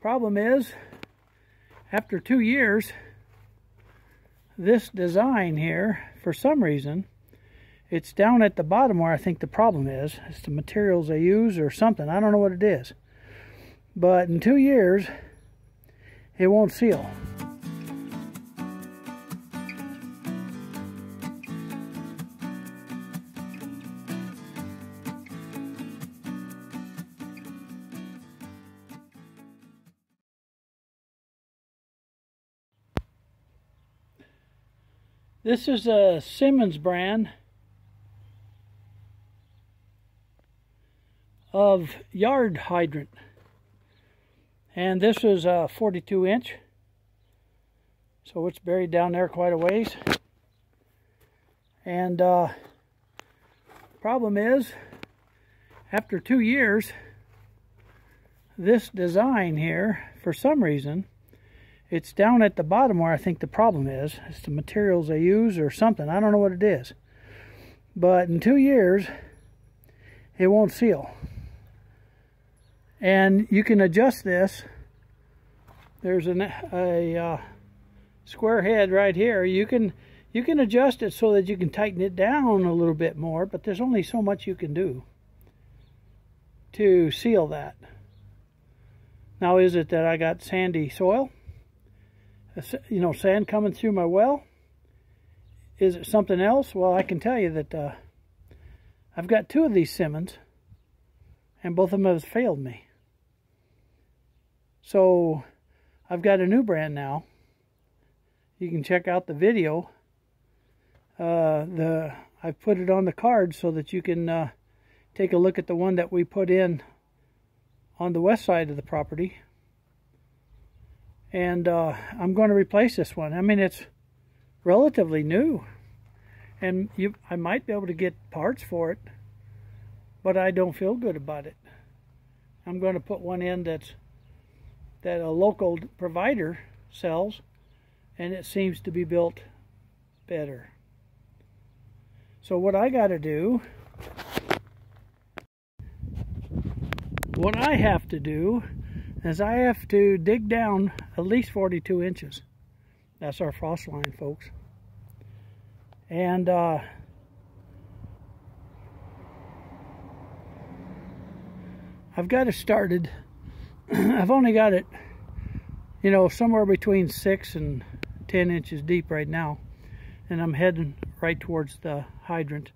Problem is, after 2 years, this design here, for some reason, it's down at the bottom where I think the problem is. It's the materials they use or something. I don't know what it is. But in 2 years, it won't seal. This is a Simmons brand of yard hydrant, and this is a 42 inch, so it's buried down there quite a ways. And problem is, after 2 years, this design here, for some reason, it's down at the bottom where I think the problem is. It's the materials they use or something. I don't know what it is. But in 2 years, it won't seal. And you can adjust this. There's a square head right here. You can adjust it so that you can tighten it down a little bit more, but there's only so much you can do to seal that. Now, is it that I got sandy soil? You know, sand coming through my well? Is it something else? Well, I can tell you that I've got 2 of these Simmons, and both of them have failed me. So I've got a new brand now. You can check out the video. I've put it on the card so that you can take a look at the one that we put in on the west side of the property. And I'm going to replace this one. I mean, it's relatively new, and I might be able to get parts for it, but I don't feel good about it. I'm going to put one in that a local provider sells, and it seems to be built better. So what I got to do, what I have to do is I have to dig down at least 42 inches. That's our frost line, folks. And I've got it started. I've only got it, you know, somewhere between 6 and 10 inches deep right now. And I'm heading right towards the hydrant.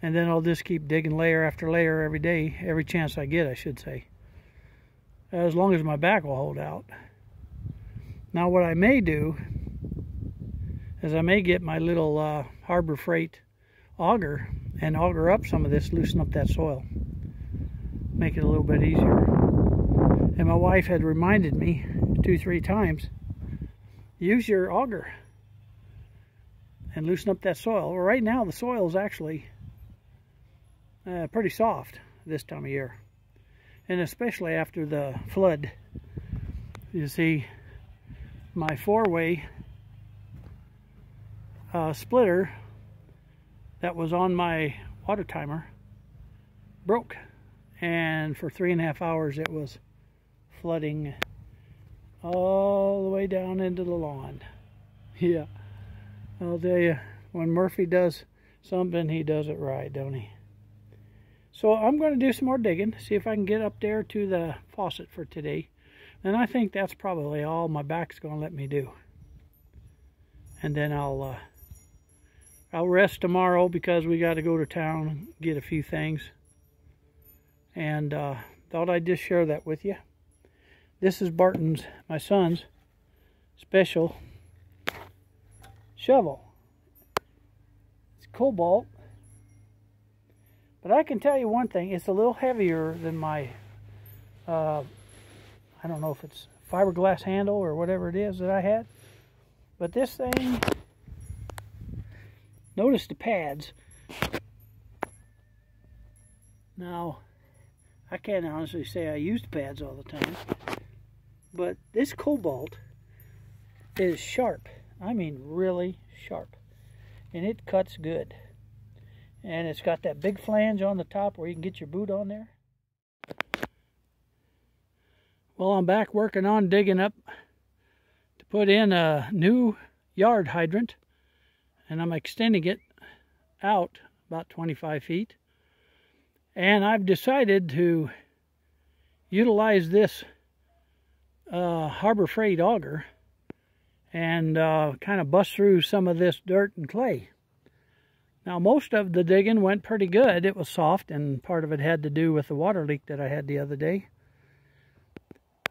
And then I'll just keep digging layer after layer every day, every chance I get, I should say. As long as my back will hold out. Now what I may do is I may get my little Harbor Freight auger and auger up some of this, loosen up that soil, make it a little bit easier. And my wife had reminded me 2-3 times, use your auger and loosen up that soil. Well, right now the soil is actually pretty soft this time of year. And especially after the flood. You see, my 4-way splitter that was on my water timer broke. And for 3.5 hours it was flooding all the way down into the lawn. Yeah, I'll tell you, when Murphy does something, he does it right, don't he? So I'm going to do some more digging, see if I can get up there to the faucet for today. And I think that's probably all my back's going to let me do. And then I'll rest tomorrow because we got to go to town and get a few things. And thought I'd just share that with you. This is Barton's, my son's, special shovel. It's Kobalt. But I can tell you one thing, it's a little heavier than my, I don't know if it's fiberglass handle or whatever it is that I had. But this thing, notice the pads. Now, I can't honestly say I use the pads all the time. But this Kobalt is sharp. I mean really sharp. And it cuts good. And it's got that big flange on the top where you can get your boot on there. Well, I'm back working on digging up to put in a new yard hydrant, and I'm extending it out about 25 feet. And I've decided to utilize this Harbor Freight Auger and kind of bust through some of this dirt and clay. Now, most of the digging went pretty good. It was soft, and part of it had to do with the water leak that I had the other day.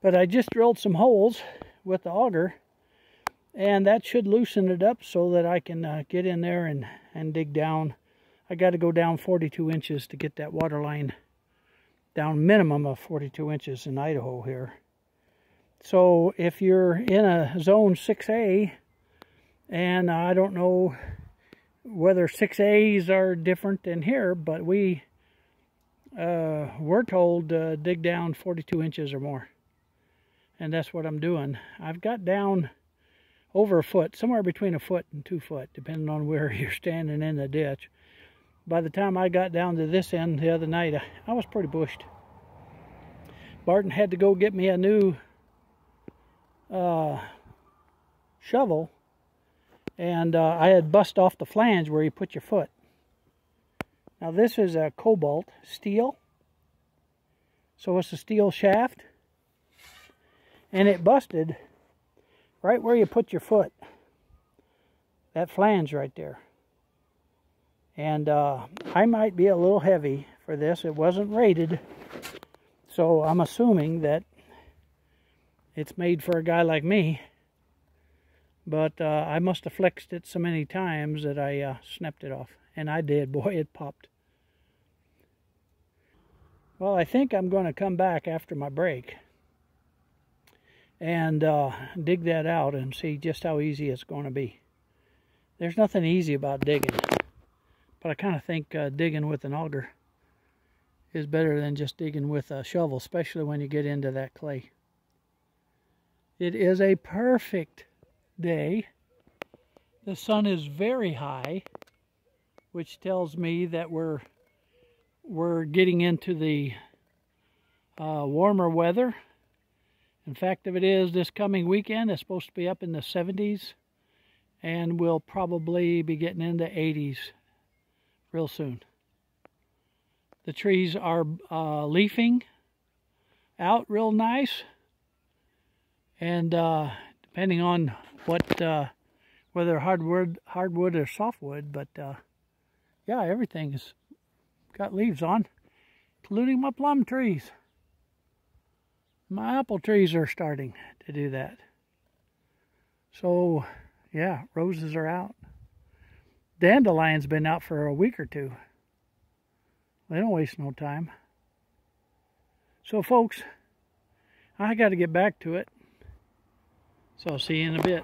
But I just drilled some holes with the auger, and that should loosen it up so that I can get in there and dig down. I got to go down 42 inches to get that water line down, minimum of 42 inches in Idaho here. So if you're in a zone 6A, and I don't know whether 6As are different than here, but we're told dig down 42 inches or more. And that's what I'm doing. I've got down over a foot, somewhere between a foot and 2 foot, depending on where you're standing in the ditch. By the time I got down to this end the other night, I was pretty bushed. Barton had to go get me a new shovel, and I had bust off the flange where you put your foot. Now this is a Kobalt steel, so it's a steel shaft, and it busted right where you put your foot, that flange right there. And I might be a little heavy for this. It wasn't rated, so I'm assuming that it's made for a guy like me. But I must have flexed it so many times that I snapped it off. And I did. Boy, it popped. Well, I think I'm going to come back after my break and dig that out and see just how easy it's going to be. There's nothing easy about digging, but I kind of think digging with an auger is better than just digging with a shovel, especially when you get into that clay. It is a perfect day. The sun is very high, which tells me that we're getting into the warmer weather. In fact, if it is this coming weekend, it's supposed to be up in the 70s, and we'll probably be getting into 80s real soon. The trees are leafing out real nice, and depending on what whether hardwood or softwood, but yeah, everything's got leaves on, including my plum trees. My apple trees are starting to do that. So yeah, roses are out. Dandelion's been out for a week or two. They don't waste no time. So folks, I got to get back to it. So I'll see you in a bit.